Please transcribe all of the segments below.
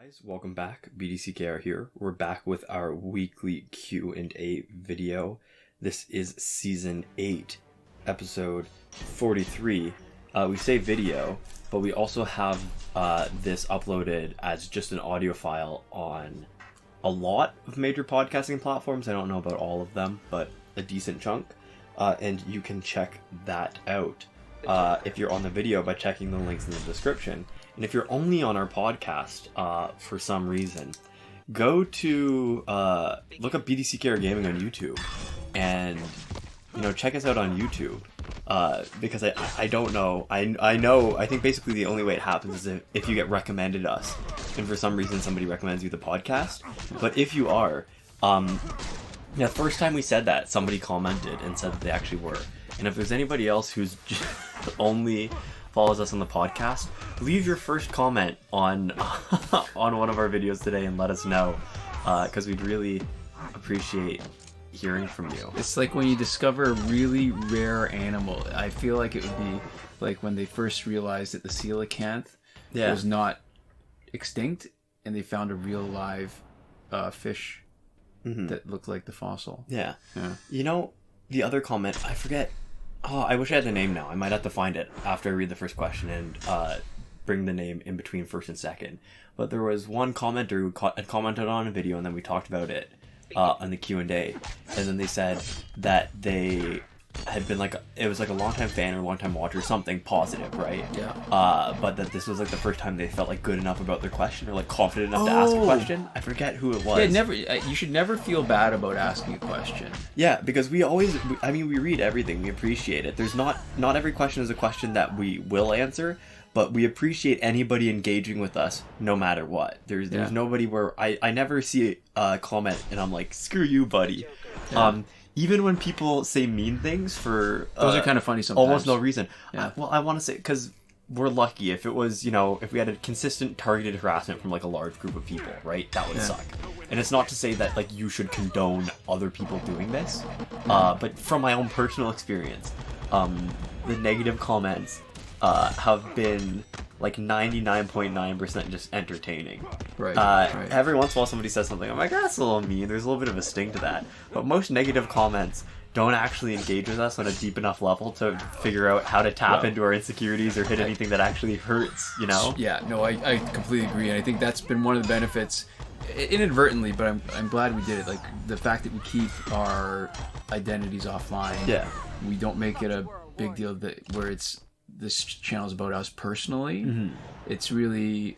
guys, welcome back. BDCKR here. We're back with our weekly Q&A video. This is season 8, episode 43. We say video, but we also have this uploaded as just an audio file on a lot of major podcasting platforms. I don't know about all of them, but a decent chunk. And you can check that out if you're on the video by checking the links in the description. And if you're only on our podcast for some reason, go to look up BDCKR Gaming on YouTube and check us out on YouTube because I don't know. I think basically the only way it happens is if you get recommended us and for some reason somebody recommends you the podcast. But if you are, the first time we said that, somebody commented and said that they actually were. And if there's anybody else who's just only follows us on the podcast, leave your first comment on on one of our videos today and let us know, because we'd really appreciate hearing from you. It's like when you discover a really rare animal. I feel like it would be like when they first realized that the coelacanth was not extinct and they found a real live fish that looked like the fossil. Yeah. The other comment, I forget. Oh, I wish I had the name now. I might have to find it after I read the first question and bring the name in between first and second. But there was one commenter who had commented on a video and then we talked about it on the Q&A. And then they said that they had been it was a long-time fan or long-time watcher, something positive, right? Yeah. But that this was the first time they felt good enough about their question or confident enough to ask a question. I forget who it was. Yeah, you should never feel bad about asking a question. Yeah, because we read everything. We appreciate it. There's not every question is a question that we will answer, but we appreciate anybody engaging with us no matter what. There's nobody where I never see a comment and I'm like, screw you, buddy. Yeah. Even when people say mean things for those are kind of funny sometimes. Almost no reason. Yeah. I want to say, because we're lucky. If it was, if we had a consistent targeted harassment from a large group of people, right, that would suck. And it's not to say that you should condone other people doing this, but from my own personal experience, the negative comments have been 99.9% just entertaining. Right. Every once in a while somebody says something, I'm like, that's a little mean. There's a little bit of a sting to that. But most negative comments don't actually engage with us on a deep enough level to figure out how to tap into our insecurities or hit anything that actually hurts, Yeah, no, I completely agree. And I think that's been one of the benefits, inadvertently, but I'm glad we did it. The fact that we keep our identities offline. Yeah. We don't make it a big deal where this channel is about us personally. Mm-hmm. It's really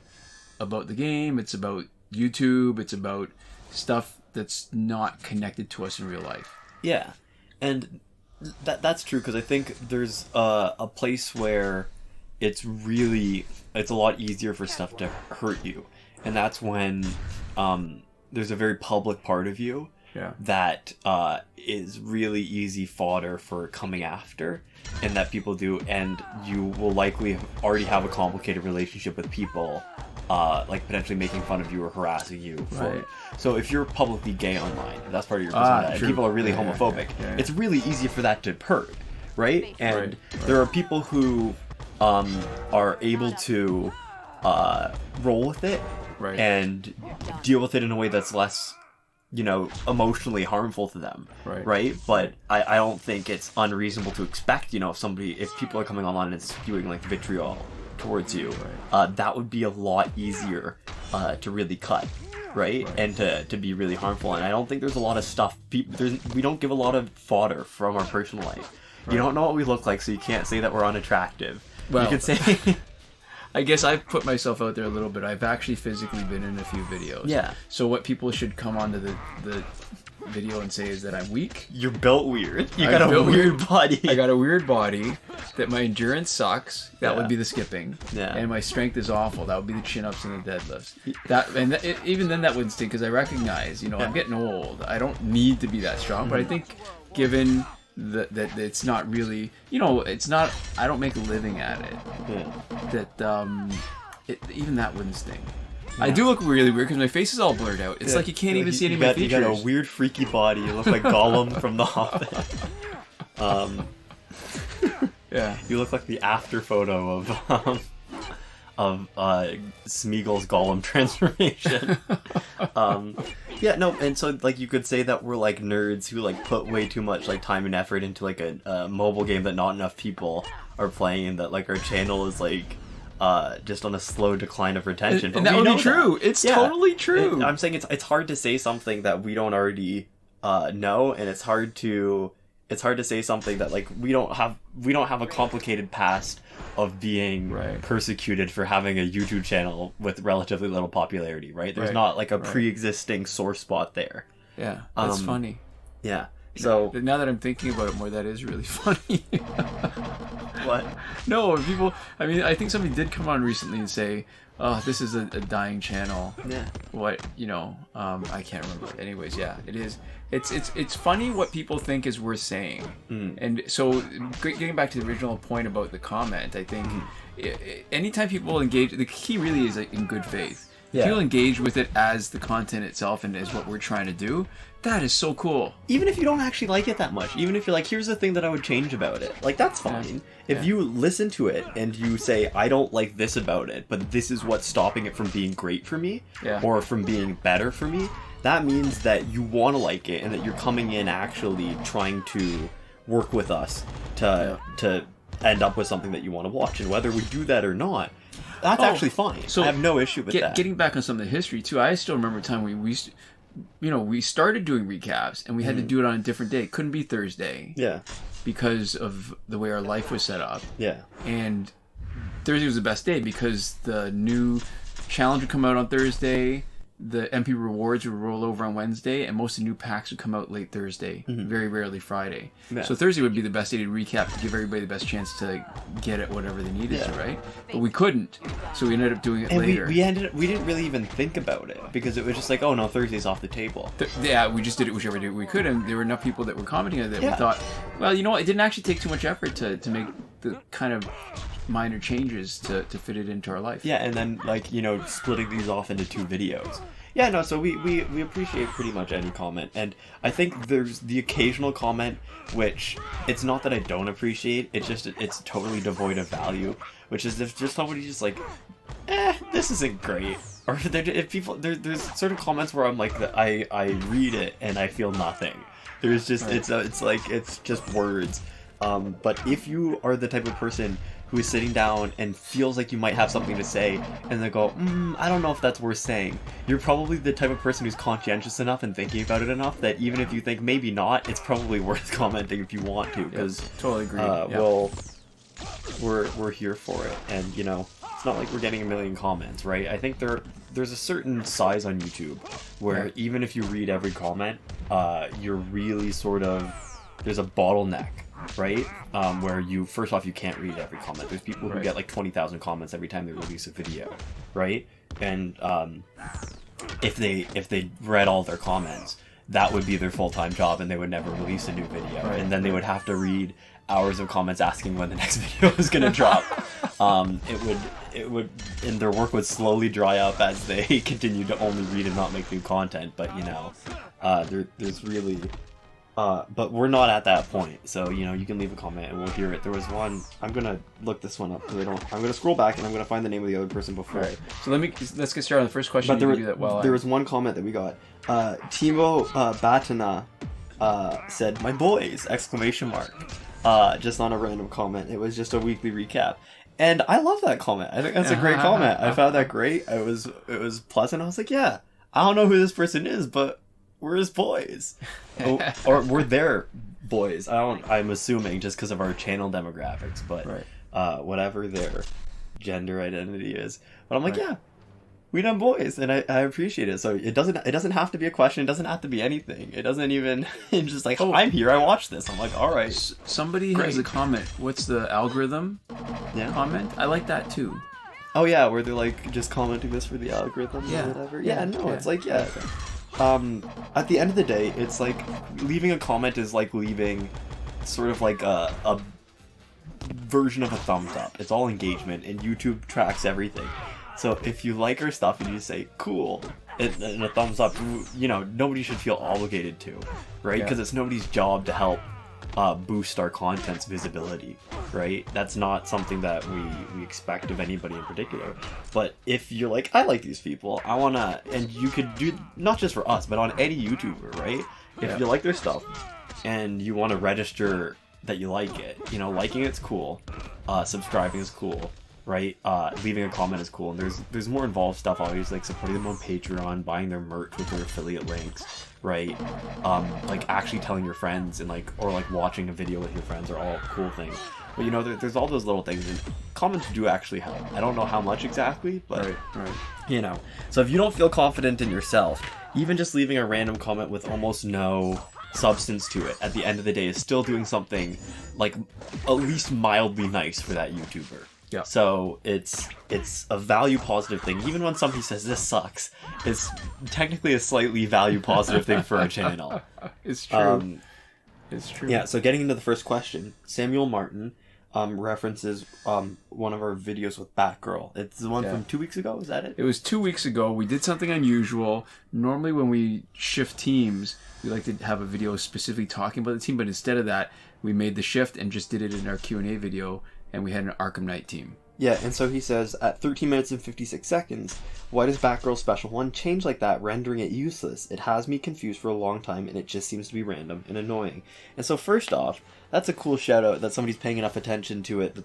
about the game. It's about YouTube. It's about stuff that's not connected to us in real life. Yeah, and that's true, because I think there's a place where it's a lot easier for stuff to hurt you, and that's when there's a very public part of you that is really easy fodder for coming after, and that people do, and you will likely already have a complicated relationship with people, potentially making fun of you or harassing you for it. So if you're publicly gay online, if that's part of your personality, and people are really homophobic, it's really easy for that to hurt, right? And there are people who are able to roll with it and deal with it in a way that's less emotionally harmful to them, right? But I don't think it's unreasonable to expect, if people are coming online and spewing vitriol towards you, that would be a lot easier to really cut, right? And to be really harmful. And I don't think there's a lot of stuff, we don't give a lot of fodder from our personal life. You don't know what we look like, so you can't say that we're unattractive. Well, you can say... I guess I've put myself out there a little bit. I've actually physically been in a few videos. Yeah. So what people should come onto the video and say is that I'm weak. You're built weird. You got a weird body. I got a weird body. That my endurance sucks. That would be the skipping. Yeah. And my strength is awful. That would be the chin-ups and the deadlifts. Even then that wouldn't stink, because I recognize, I'm getting old. I don't need to be that strong. But I think given... that it's not really, it's not, I don't make a living at it. Even that wouldn't sting. Yeah. I do look really weird because my face is all blurred out. It's like you can't even see any of my features. You got a weird freaky body. You look like Gollum from The Hobbit. You look like the after photo of Smeagol's Gollum transformation. Yeah, no, and so like you could say that we're like nerds who like put way too much like time and effort into like a mobile game that not enough people are playing, and that like our channel is like just on a slow decline of retention. And that would be true. It's totally true. I'm saying it's hard to say something that we don't already know, and it's hard to say something that like we don't have a complicated past of being persecuted for having a YouTube channel with relatively little popularity, right? There's not like a pre-existing sore spot there. Yeah, that's funny. Yeah. So now that I'm thinking about it more, that is really funny. What? No, people. I mean, I think somebody did come on recently and say, "Oh, this is a dying channel." Yeah. What I can't remember. Anyways, yeah, it is. It's funny what people think is worth saying. And so, getting back to the original point about the comment, I think anytime people engage, the key really is like, in good faith. If people engage with it as the content itself and as what we're trying to do, that is so cool. Even if you don't actually like it that much, even if you're like, here's the thing that I would change about it, like that's fine. If you listen to it and you say, I don't like this about it, but this is what's stopping it from being great for me, or from being better for me, that means that you want to like it and that you're coming in actually trying to work with us to end up with something that you want to watch. And whether we do that or not, that's actually fine. So I have no issue with that. Getting back on some of the history too, I still remember a time when we started doing recaps and we had to do it on a different day. It couldn't be Thursday. Yeah. Because of the way our life was set up. Yeah. And Thursday was the best day because the new challenge would come out on Thursday, the MP rewards would roll over on Wednesday, and most of the new packs would come out late Thursday, very rarely Friday. Yeah. So Thursday would be the best day to recap to give everybody the best chance to get at whatever they needed to, right? But we couldn't, so we ended up doing it later. We didn't really even think about it because it was just like, oh no, Thursday's off the table. We just did it whichever day we could, and there were enough people that were commenting on it that we thought, well, you know what, it didn't actually take too much effort to make the kind of minor changes to fit it into our life. Yeah, and then like, splitting these off into 2 videos. Yeah, no, so we appreciate pretty much any comment, and I think there's the occasional comment which it's not that I don't appreciate, it's totally devoid of value, which is if just somebody just like, this isn't great, or if people there's certain comments where I'm like I read it and I feel nothing. There's just it's like it's just words. But if you are the type of person who is sitting down and feels like you might have something to say, and they go, I don't know if that's worth saying, you're probably the type of person who's conscientious enough and thinking about it enough that even if you think maybe not, it's probably worth commenting if you want to, because totally agree. We're here for it, and it's not like we're getting a million comments, right? I think there's a certain size on YouTube where even if you read every comment, you're really sort of, there's a bottleneck, right? Where first off, you can't read every comment. There's people who get like 20,000 comments every time they release a video, right? And if they read all their comments, that would be their full-time job, and they would never release a new video. And then they would have to read hours of comments asking when the next video is going to drop. It would, and their work would slowly dry up as they continue to only read and not make new content. But there's really. But we're not at that point, so you can leave a comment and we'll hear it. There was one. I'm gonna look this one up because I'm gonna scroll back and I'm gonna find the name of the other person before. Right. So let's get started on the first question. But there was one comment that we got. Timo Batana said, "My boys!" ! Just on a random comment. It was just a weekly recap. And I love that comment. I think that's a great comment. I found that great. It was pleasant. I was like, yeah, I don't know who this person is, but we're his boys. Or we're their boys. I'm assuming just because of our channel demographics, but whatever their gender identity is. But I'm like, yeah, we done boys, and I appreciate it. So it doesn't have to be a question. It doesn't have to be anything. It doesn't even. It's just like, I'm here. I watched this. I'm like, all right. Somebody has a comment. What's the algorithm? Comment. I like that too. Oh yeah, where they're like just commenting this for the algorithm or whatever. It's like at the end of the day, it's like leaving a comment is like leaving sort of like a version of a thumbs up. It's all engagement, and YouTube tracks everything. So if you like our stuff and you say cool and a thumbs up, nobody should feel obligated to, right? Because it's nobody's job to help boost our content's visibility, right? That's not something that we expect of anybody in particular. But if you're like, I like these people, I wanna, and you could do, not just for us, but on any YouTuber, right? If you like their stuff and you want to register that you like it, you know, liking it's cool, subscribing is cool, right? Leaving a comment is cool, and there's more involved stuff, obviously, like supporting them on Patreon, buying their merch with their affiliate links, right? Like actually telling your friends, and like, or like watching a video with your friends are all cool things. But you know, there's all those little things, and comments do actually help. I don't know how much exactly, but right. You know. So if you don't feel confident in yourself, even just leaving a random comment with almost no substance to it at the end of the day is still doing something like at least mildly nice for that YouTuber. Yeah. So it's a value positive thing. Even when somebody says this sucks, it's technically a slightly value positive thing for our channel. It's true. It's true. Yeah, so getting into the first question, Samuel Martin references one of our videos with Batgirl. It's the one from 2 weeks ago, is that it? It was 2 weeks ago. We did something unusual. Normally when we shift teams, we like to have a video specifically talking about the team, but instead of that, we made the shift and just did it in our Q&A video, and we had an Arkham Knight team. Yeah, and so he says, at 13 minutes and 56 seconds, why does Batgirl Sp1 change like that, rendering it useless? It has me confused for a long time, and it just seems to be random and annoying. And so first off, that's a cool shout out that somebody's paying enough attention to it that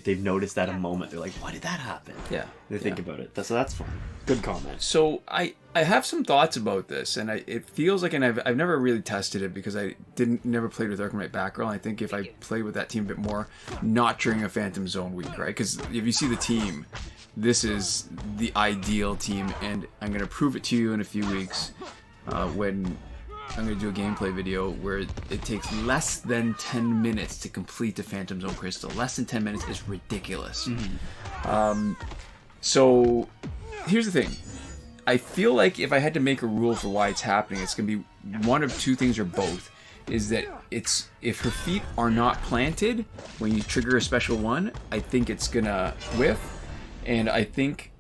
they've noticed that a moment. They're like, why did that happen? Yeah. They think about it. So that's fun. Good comment. So I have some thoughts about this, and it feels like, and I've never really tested it because I never played with Arkham Knight Batgirl. I think if I played with that team a bit more, not during a Phantom Zone week, right? Because if you see the team, this is the ideal team, and I'm going to prove it to you in a few weeks when I'm going to do a gameplay video where it takes less than 10 minutes to complete the Phantom Zone crystal. Less than 10 minutes is ridiculous. Mm-hmm. So here's the thing. I feel like if I had to make a rule for why it's happening, it's going to be one of two things or both. Is that it's, if her feet are not planted when you trigger a special one, I think it's going to whiff. And I think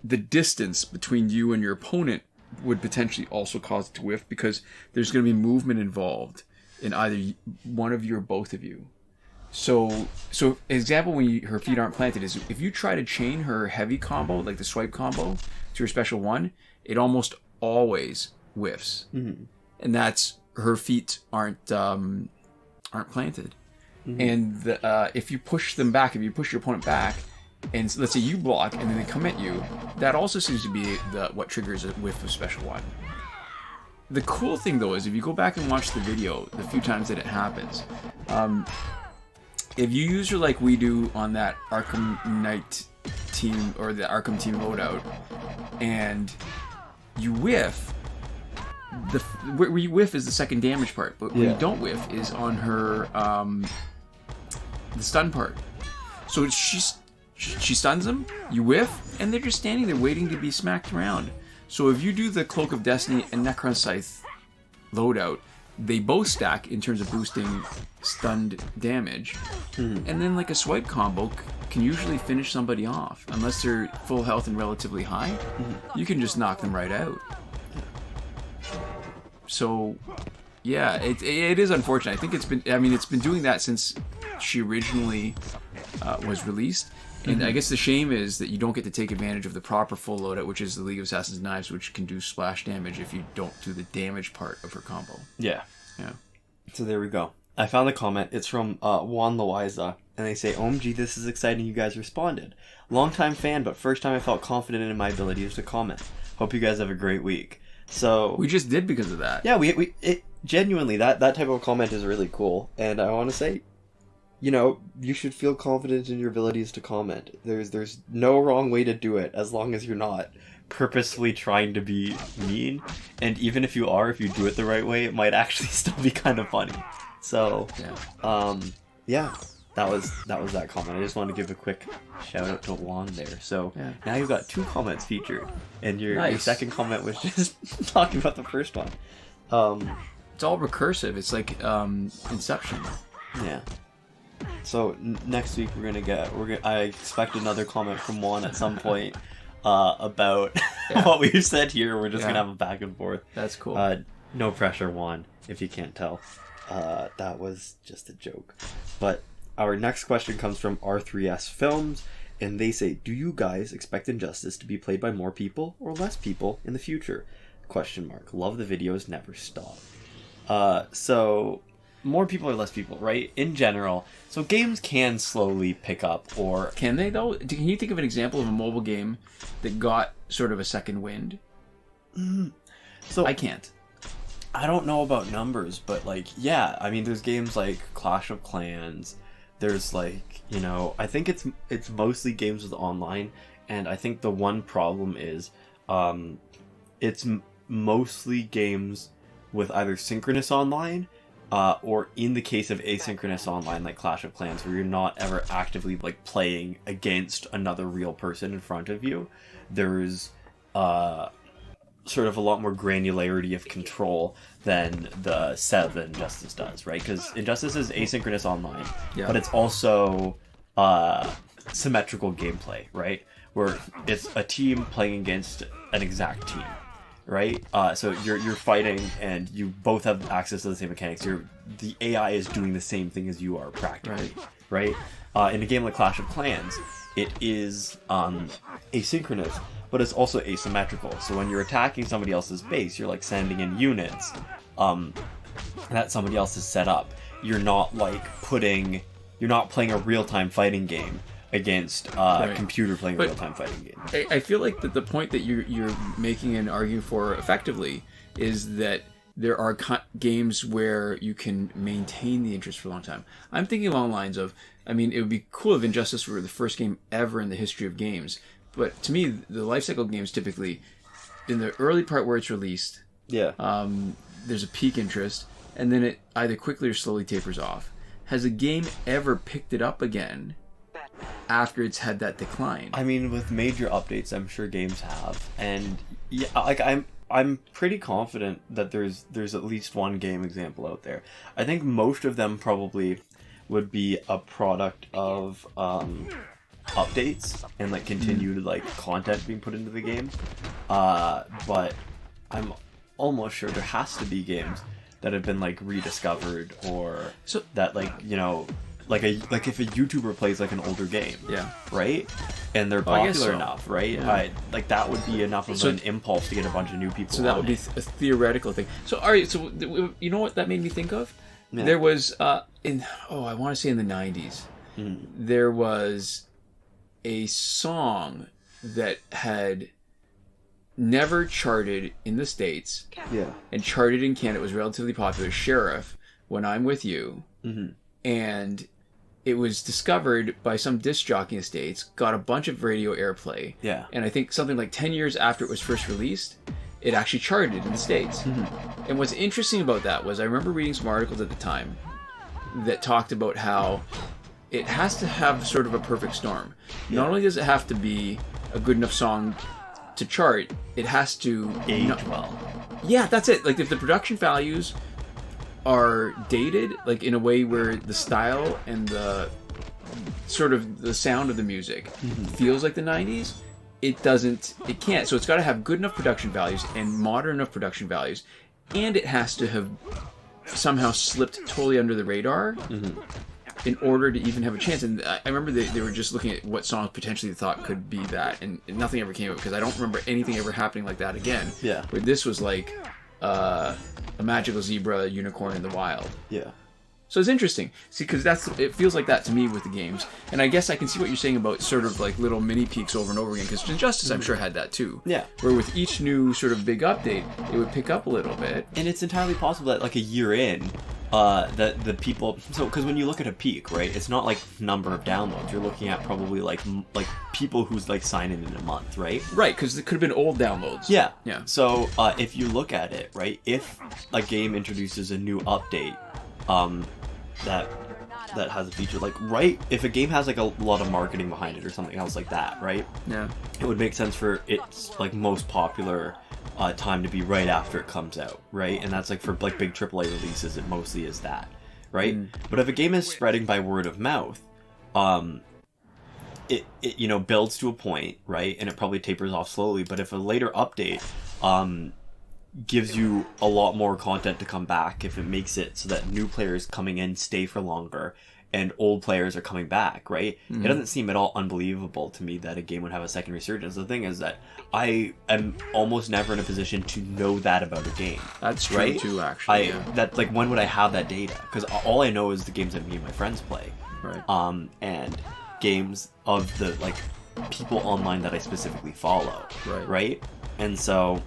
the distance between you and your opponent would potentially also cause it to whiff, because there's going to be movement involved in either one of you or both of you. So example, when her feet aren't planted is if you try to chain her heavy combo, like the swipe combo, to her special one, it almost always whiffs. Mm-hmm. And that's her feet aren't planted. Mm-hmm. And if you push them back, if you push your opponent back, and let's say you block and then they come at you, that also seems to be what triggers a whiff of special one. The cool thing though is if you go back and watch the video, the few times that it happens, if you use her like we do on that Arkham Knight team or the Arkham team loadout, and you whiff, where you whiff is the second damage part, but where you don't whiff is on her the stun part. So she stuns them, you whiff, and they're just standing there waiting to be smacked around. So if you do the Cloak of Destiny and Necron Scythe loadout, they both stack in terms of boosting stunned damage. Mm-hmm. And then like a swipe combo can usually finish somebody off. Unless they're full health and relatively high, you can just knock them right out. So yeah, it is unfortunate. I think it's been doing that since she originally was released. And I guess the shame is that you don't get to take advantage of the proper full loadout, which is the League of Assassin's Knives, which can do splash damage if you don't do the damage part of her combo. Yeah. So there we go. I found the comment. It's from Juan Loiza, and they say, OMG, this is exciting you guys responded. Longtime fan, but first time I felt confident in my abilities to comment. Hope you guys have a great week. So we just did because of that. Yeah, it genuinely, that type of comment is really cool, and I want to say, you know, you should feel confident in your abilities to comment. There's no wrong way to do it, as long as you're not purposefully trying to be mean. And even if you do it the right way, it might actually still be kind of funny. So, that was that comment. I just wanted to give a quick shout out to Juan there. So now you've got 2 comments featured, and your second comment was just talking about the first one. It's all recursive. It's like Inception. Yeah. So next week I expect another comment from Juan at some point about what we've said here. We're just gonna have a back and forth. That's cool. No pressure, Juan, if you can't tell. That was just a joke. But our next question comes from R3S Films, and they say, do you guys expect Injustice to be played by more people or less people in the future? ? Love the videos, never stop. So more people or less people, right? In general. So games can slowly pick up, or... Can they, though? Can you think of an example of a mobile game that got sort of a second wind? So I can't. I don't know about numbers, but, like, yeah. I mean, there's games like Clash of Clans. There's, like, you know... I think it's mostly games with online, and I think the one problem is it's mostly games with either synchronous online, or in the case of asynchronous online, like Clash of Clans, where you're not ever actively like playing against another real person in front of you. There's sort of a lot more granularity of control than the set that Injustice does, right? Because Injustice is asynchronous online, but it's also symmetrical gameplay, right? Where it's a team playing against an exact team. Right, so you're fighting, and you both have access to the same mechanics. The AI is doing the same thing as you are practically, right? In a game like Clash of Clans, it is asynchronous, but it's also asymmetrical. So when you're attacking somebody else's base, you're like sending in units that somebody else has set up. You're not playing a real-time fighting game against a computer playing a real-time fighting game. I feel like that the point that you're making and arguing for effectively is that there are games where you can maintain the interest for a long time. I'm thinking along the lines of, I mean, it would be cool if Injustice were the first game ever in the history of games, but to me, the lifecycle games typically, in the early part where it's released, there's a peak interest, and then it either quickly or slowly tapers off. Has a game ever picked it up again after it's had that decline? I mean, with major updates, I'm sure games have, and yeah, like I'm pretty confident that there's at least one game example out there. I think most of them probably would be a product of updates and like continued like content being put into the game. But I'm almost sure there has to be games that have been like rediscovered, or that like, you know, like if a YouTuber plays like an older game, right, and they're popular enough, right, like that would be enough of an impulse to get a bunch of new people. So that would be a theoretical thing. So all right, so you know what that made me think of? Yeah. There was I want to say in the 90s, there was a song that had never charted in the States, and charted in Canada. It was relatively popular. Sheriff, When I'm With You, and it was discovered by some disc jockey in the States, got a bunch of radio airplay, and I think something like 10 years after it was first released, it actually charted in the States. And what's interesting about that was I remember reading some articles at the time that talked about how it has to have sort of a perfect storm. Not only does it have to be a good enough song to chart, it has to age well. Yeah, that's it. Like if the production values are dated, like in a way where the style and the sort of the sound of the music feels like the 90s, it can't. So it's got to have good enough production values and modern enough production values, and it has to have somehow slipped totally under the radar in order to even have a chance. And I remember they were just looking at what songs potentially they thought could be that, and nothing ever came up, because I don't remember anything ever happening like that again. Yeah. Where this was like a magical zebra unicorn in the wild. Yeah. So it's interesting. See, because it feels like that to me with the games. And I guess I can see what you're saying about sort of like little mini peaks over and over again, because Injustice, I'm sure, had that too. Yeah. Where with each new sort of big update, it would pick up a little bit. And it's entirely possible that like a year in, that the people... So, because when you look at a peak, right, it's not like number of downloads. You're looking at probably like people who's like sign in a month, right? Right, because it could have been old downloads. Yeah. Yeah. So, if you look at it, right, if a game introduces a new update, that has a feature, like, right, if a game has like a lot of marketing behind it or something else like that, right, it would make sense for its like most popular time to be right after it comes out, right? And that's like for like big AAA releases, it mostly is that, right? But if a game is spreading by word of mouth, it you know, builds to a point, right, and it probably tapers off slowly. But if a later update gives you a lot more content to come back, if it makes it so that new players coming in stay for longer and old players are coming back, right? It doesn't seem at all unbelievable to me that a game would have a second resurgence. The thing is that I am almost never in a position to know that about a game. That's true, right? too, actually. That, like, when would I have that data? Because all I know is the games that me and my friends play. Right. And games of the, like, people online that I specifically follow. Right? And so,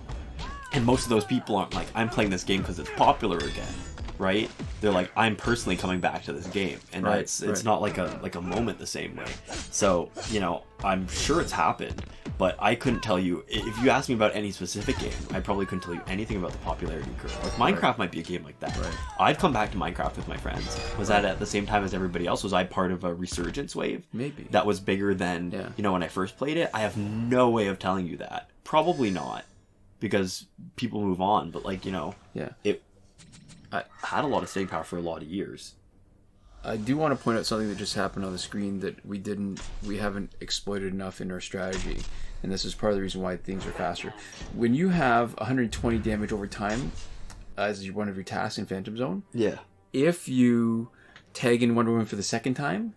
and most of those people aren't like, I'm playing this game because it's popular again. Right? They're like, I'm personally coming back to this game, and it's not like a moment the same way. So, you know, I'm sure it's happened, but I couldn't tell you. If you asked me about any specific game, I probably couldn't tell you anything about the popularity curve. Like, Minecraft might be a game like that. I'd come back to Minecraft with my friends. Was that at the same time as everybody else? Was I part of a resurgence wave? Maybe. That was bigger than, you know, when I first played it? I have no way of telling you that. Probably not, because people move on, but, like, you know, I had a lot of staying power for a lot of years. I do want to point out something that just happened on the screen that we haven't exploited enough in our strategy, and this is part of the reason why things are faster. When you have 120 damage over time as one of your tasks in Phantom Zone, if you tag in Wonder Woman for the second time,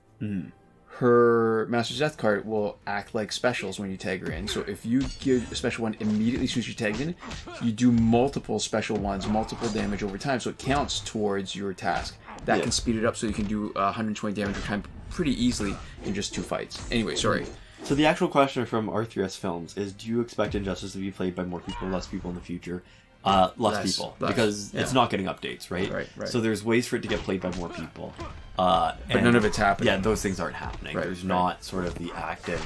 her Master's Death card will act like specials when you tag her in. So if you give a special one immediately as soon as you tag in, you do multiple special ones, multiple damage over time, so it counts towards your task. That can speed it up so you can do 120 damage over time pretty easily in just 2 fights. Anyway, sorry. So the actual question from R3S Films is, do you expect Injustice to be played by more people or less people in the future? Less people, because it's not getting updates, right? So there's ways for it to get played by more people. But none of it's happening. Yeah, those things aren't happening. There's not sort of the active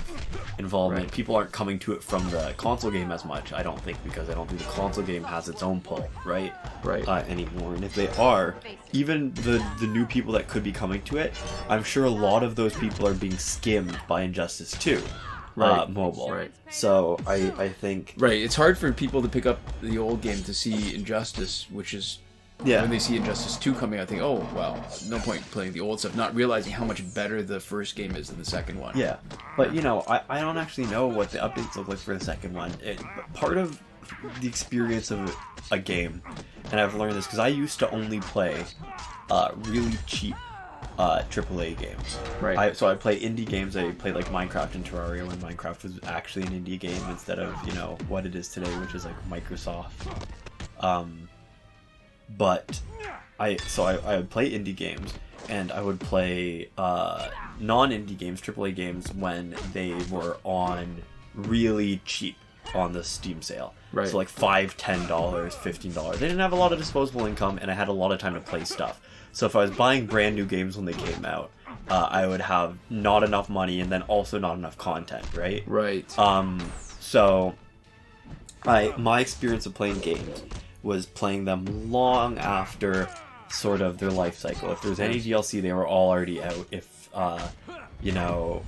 involvement. People aren't coming to it from the console game as much, I don't think, because I don't think the console game has its own pull, anymore. And if they are, even the new people that could be coming to it, I'm sure a lot of those people are being skimmed by Injustice 2. Mobile. So I think... it's hard for people to pick up the old game to see Injustice, which is... When they see Injustice 2 coming out, they think, oh, well, no point playing the old stuff, not realizing how much better the first game is than the second one. Yeah, but, you know, I don't actually know what the updates look like for the second one. Part of the experience of a game, and I've learned this, because I used to only play really cheap AAA games. So I play indie games. I played like Minecraft and Terraria when Minecraft was actually an indie game instead of, you know, what it is today, which is like Microsoft. But I would play indie games, and I would play non-indie games, AAA games, when they were on really cheap on the Steam sale. So like $5, $10, $15. They didn't have a lot of disposable income, and I had a lot of time to play stuff. So if I was buying brand new games when they came out, I would have not enough money and then also not enough content, right? So my experience of playing games was playing them long after sort of their life cycle. If there's any DLC, they were all already out. If you know,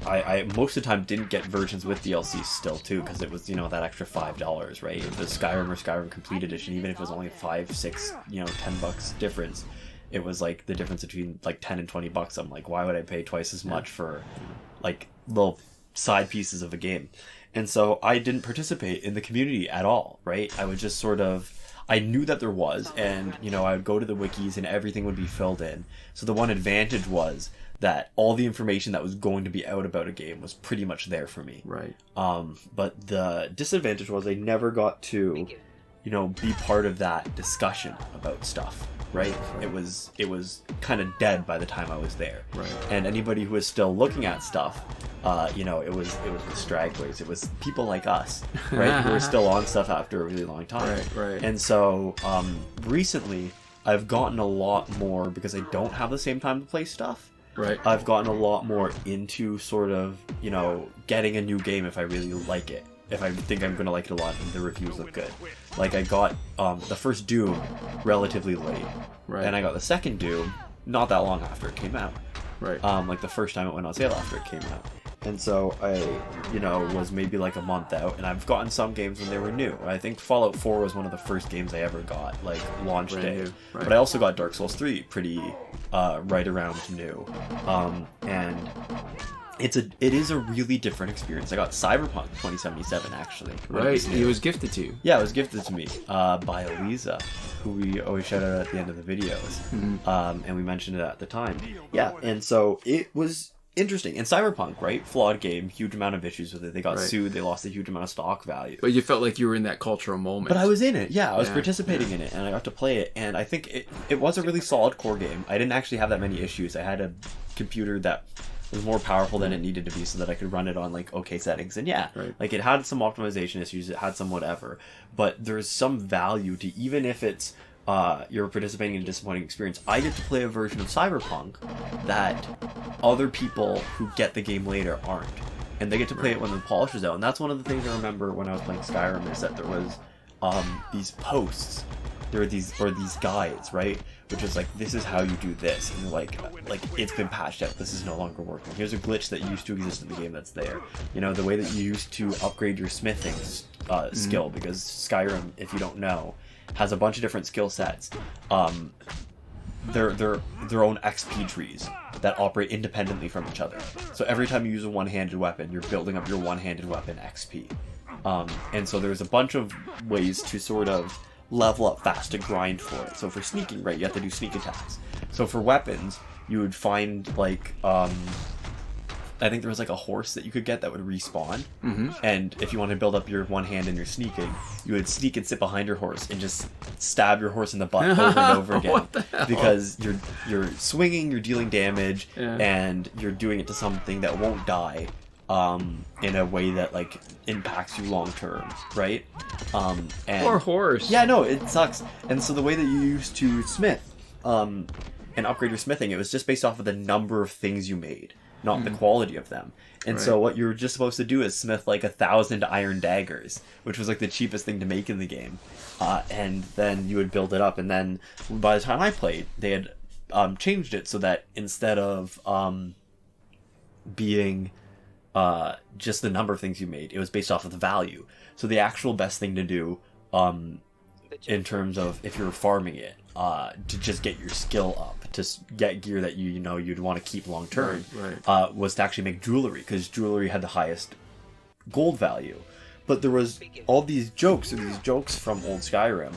I most of the time didn't get versions with DLCs still too, because it was, you know, that extra $5, right? If it was Skyrim or Skyrim Complete Edition, even if it was only $5, $6, you know, $10 difference, it was like the difference between like $10 and $20. I'm like, why would I pay twice as much for like little side pieces of a game? And so I didn't participate in the community at all, right? I would just sort of, I knew that there was, and, you know, I would go to the wikis and everything would be filled in. So the one advantage was that all the information that was going to be out about a game was pretty much there for me. But the disadvantage was I never got to, you know, be part of that discussion about stuff. It was kind of dead by the time I was there. And anybody who was still looking at stuff, you know, it was the stragglers. It was people like us, who were still on stuff after a really long time. And so recently, I've gotten a lot more, because I don't have the same time to play stuff. I've gotten a lot more into sort of, you know, getting a new game if I really like it. If I think I'm going to like it a lot and the reviews look good. Like, I got the first Doom relatively late. And I got the second Doom not that long after it came out. Like the first time it went on sale after it came out. And so I, you know, was maybe like a month out, and I've gotten some games when they were new. I think Fallout 4 was one of the first games I ever got, like, launch day. But I also got Dark Souls 3 pretty right around new. And it is a really different experience. I got Cyberpunk 2077 actually. Right, it was gifted to you. Yeah, it was gifted to me by Eliza, who we always shout out at the end of the videos, and we mentioned it at the time. Yeah, and so it was interesting. And Cyberpunk, right? Flawed game, huge amount of issues with it. They got sued. They lost a huge amount of stock value. But you felt like you were in that cultural moment. But I was in it. Yeah, I was participating in it, and I got to play it. And I think it was a really solid core game. I didn't actually have that many issues. I had a computer that was more powerful than it needed to be so that I could run it on like okay settings. And like it had some optimization issues. It had some whatever. But there's some value to, even if it's you're participating in a disappointing experience, I get to play a version of Cyberpunk that other people who get the game later aren't. And they get to play it when the polish is out. And that's one of the things I remember when I was playing Skyrim, is that there was these posts. There were these guides, right? Which is like, this is how you do this. And like it's been patched out. This is no longer working. Here's a glitch that used to exist in the game that's there. You know, the way that you used to upgrade your smithing skill, because Skyrim, if you don't know, has a bunch of different skill sets. Their own XP trees that operate independently from each other. So every time you use a one-handed weapon, you're building up your one-handed weapon XP. And so there's a bunch of ways to sort of level up fast to grind for it. So for sneaking, right, you have to do sneak attacks. So for weapons, you would find like I think there was like a horse that you could get that would respawn. And if you want to build up your one hand and you're sneaking, you would sneak and sit behind your horse and just stab your horse in the butt over and over again. What the hell? Because you're swinging, you're dealing damage, and you're doing it to something that won't die in a way that like impacts you long term, right? And poor horse. Yeah, no, it sucks. And so the way that you used to smith and upgrade your smithing, it was just based off of the number of things you made, not the quality of them. And so what you were just supposed to do is smith like 1,000 iron daggers, which was like the cheapest thing to make in the game. And then you would build it up. And then by the time I played, they had changed it so that instead of being just the number of things you made, it was based off of the value. So the actual best thing to do in terms of if you're farming it, to just get your skill up, to get gear that you know you'd want to keep long term, was to actually make jewelry, because jewelry had the highest gold value. But there was all these jokes from old Skyrim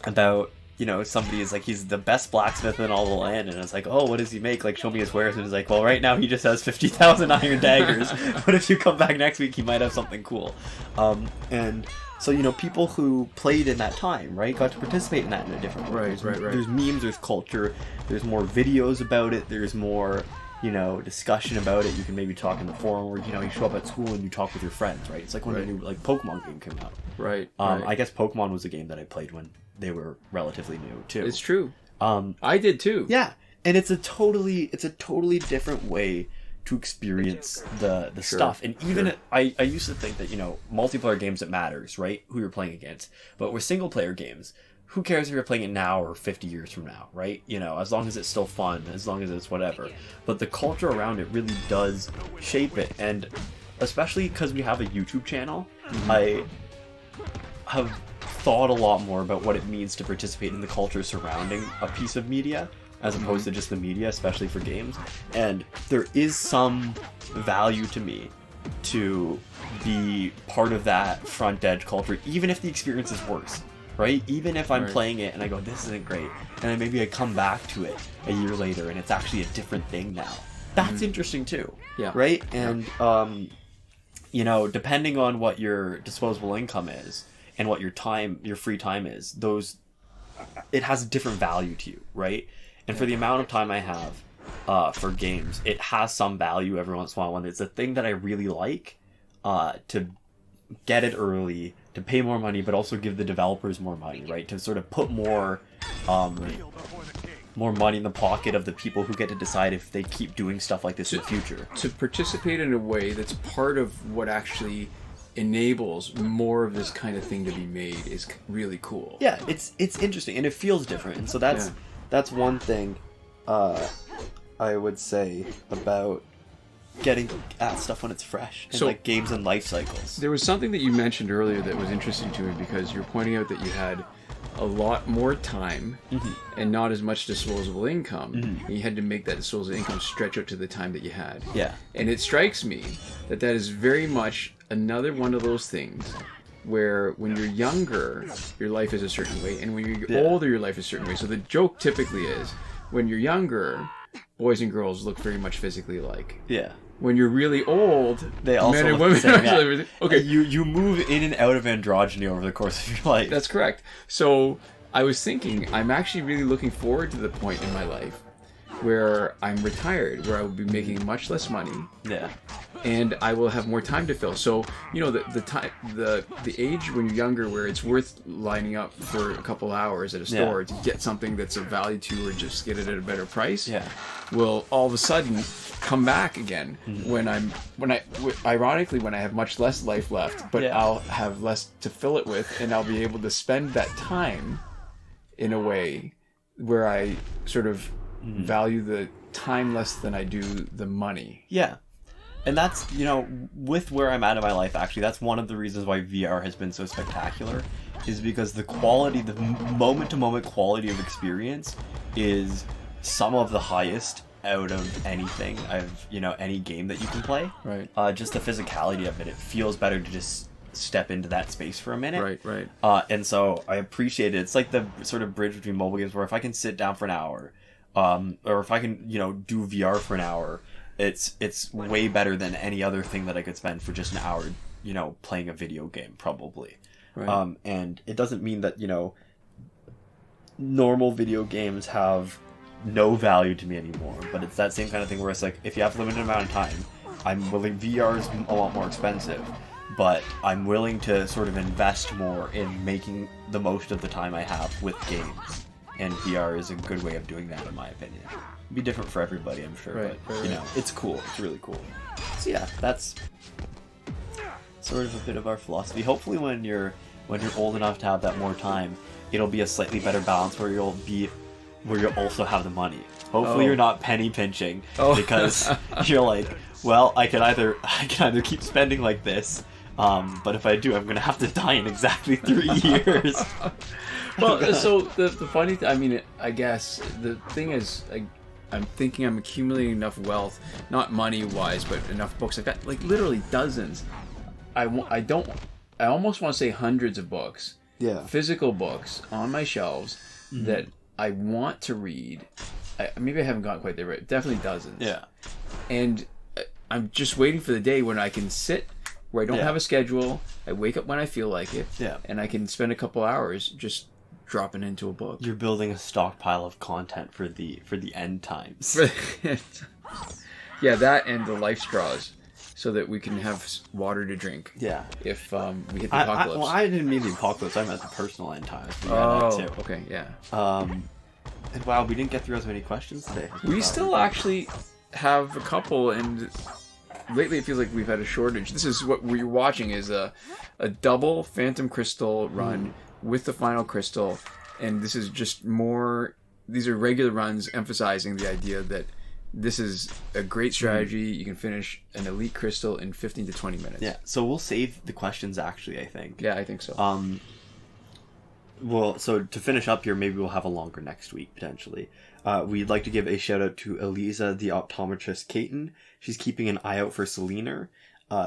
about, you know, somebody is like, he's the best blacksmith in all the land, and it's like, oh, what does he make? Like, show me his wares. And it's like, well, right now he just has 50,000 iron daggers, but if you come back next week, he might have something cool. And so, you know, people who played in that time, right, got to participate in that in a different way. Right. There's memes, there's culture, there's more videos about it, there's more, you know, discussion about it. You can maybe talk in the forum, or, you know, you show up at school and you talk with your friends, right? It's like when the new, like, Pokemon game came out. I guess Pokemon was a game that I played when they were relatively new, too. It's true. I did, too. Yeah, and it's a totally different way to experience the stuff. And even I used to think that, you know, multiplayer games, it matters, right, who you're playing against. But with single player games, who cares if you're playing it now or 50 years from now, right? You know, as long as it's still fun, as long as it's whatever. But the culture around it really does shape it. And especially because we have a YouTube channel, I have thought a lot more about what it means to participate in the culture surrounding a piece of media, as opposed to just the media, especially for games. And there is some value to me to be part of that front edge culture, even if the experience is worse, right? Even if I'm playing it and I go, this isn't great, and then maybe I come back to it a year later and it's actually a different thing now. That's interesting too, right? And, you know, depending on what your disposable income is and what your free time is, it has a different value to you, right? And for the amount of time I have for games, it has some value every once in a while when it's a thing that I really like, to get it early, to pay more money, but also give the developers more money, right? To sort of put more money in the pocket of the people who get to decide if they keep doing stuff like this in the future. To participate in a way that's part of what actually enables more of this kind of thing to be made is really cool. Yeah, it's interesting, and it feels different. And so that's one thing I would say about getting at stuff when it's fresh, and like games and life cycles. There was something that you mentioned earlier that was interesting to me, because you're pointing out that you had a lot more time and not as much disposable income. And you had to make that disposable income stretch out to the time that you had. Yeah. And it strikes me that is very much another one of those things where when you're younger, your life is a certain way, and when you're older, your life is a certain way. So the joke typically is, when you're younger, boys and girls look very much physically alike. Yeah. When you're really old, they also men and look women the same. Yeah. Okay, you move in and out of androgyny over the course of your life. That's correct. So I was thinking, I'm actually really looking forward to the point in my life where I'm retired, where I will be making much less money. Yeah. And I will have more time to fill. So, you know, the age when you're younger where it's worth lining up for a couple hours at a store to get something that's of value to you or just get it at a better price will all of a sudden come back again when I ironically when I have much less life left, but I'll have less to fill it with, and I'll be able to spend that time in a way where I sort of value the time less than I do the money. Yeah. And that's, you know, with where I'm at in my life, actually, that's one of the reasons why VR has been so spectacular, is because the quality, the moment-to-moment quality of experience is some of the highest out of anything, any game that you can play. Right. Just the physicality of it. It feels better to just step into that space for a minute. Right. And so I appreciate it. It's like the sort of bridge between mobile games where if I can sit down for an hour, or if I can, do VR for an hour, it's way better than any other thing that I could spend for just an hour, playing a video game, probably. Right. And it doesn't mean that, normal video games have no value to me anymore, but it's that same kind of thing where it's like, if you have a limited amount of time, I'm willing, VR is a lot more expensive, but I'm willing to sort of invest more in making the most of the time I have with games. And VR is a good way of doing that, in my opinion. It'd be different for everybody, I'm sure, but it's cool. It's really cool. So yeah, that's sort of a bit of our philosophy. Hopefully, when you're old enough to have that more time, it'll be a slightly better balance where you'll also have the money. Hopefully, you're not penny pinching because you're like, well, I can either keep spending like this, but if I do, I'm gonna have to die in exactly 3 years. Well, so the funny thing, I guess the thing is, I'm thinking I'm accumulating enough wealth, not money-wise, but enough books. I've got, literally dozens. I almost want to say hundreds of books. Yeah. Physical books on my shelves that I want to read. Maybe I haven't gotten quite there, but definitely dozens. Yeah. And I'm just waiting for the day when I can sit where I don't have a schedule. I wake up when I feel like it. Yeah. And I can spend a couple hours just dropping into a book. You're building a stockpile of content for the end times. Yeah, that and the life straws, so that we can have water to drink. Yeah. If we hit the apocalypse. I didn't mean the apocalypse. I meant the personal end times. Okay, yeah. And wow, we didn't get through as many questions today. We still actually have a couple, and lately it feels like we've had a shortage. This is what we're watching is a double Phantom Crystal run with the final crystal, and this is just more. These are regular runs emphasizing the idea that this is a great strategy. You can finish an elite crystal in 15 to 20 minutes. Yeah, so we'll save the questions, actually, I think. Yeah, I think so. Well, so to finish up here, maybe we'll have a longer next week, potentially. We'd like to give a shout-out to Eliza, the optometrist Caton. She's keeping an eye out for Selena.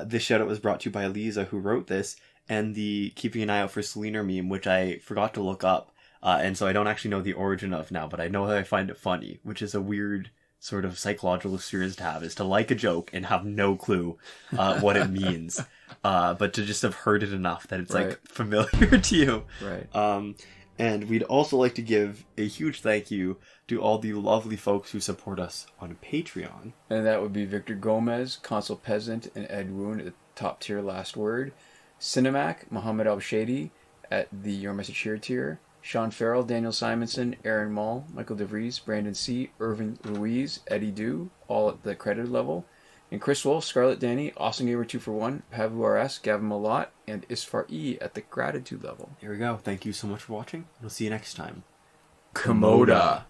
This shout-out was brought to you by Eliza, who wrote this, and the keeping an eye out for Selena meme, which I forgot to look up, and so I don't actually know the origin of now, but I know that I find it funny, which is a weird sort of psychological experience to have, is to like a joke and have no clue what it means, but to just have heard it enough that it's like familiar to you. Right. And we'd also like to give a huge thank you to all the lovely folks who support us on Patreon. And that would be Victor Gomez, Consul Peasant, and Edwoon at the top tier last word. Sinemac, Mohammed Albshaiti at the Your Message Here tier. Shawn Farrell, Daniel Simonson, Aaron Maule, Michael DeVries, Brandon C., Irvin Ruiz, Eddydoo, all at the credited level. And Chris Wolf, Scarlet Danny, Awesome Gamer 2for1, Pavu RS, Gavin Malott, and Isfar E at the gratitude level. Here we go. Thank you so much for watching. We'll see you next time. Komoda.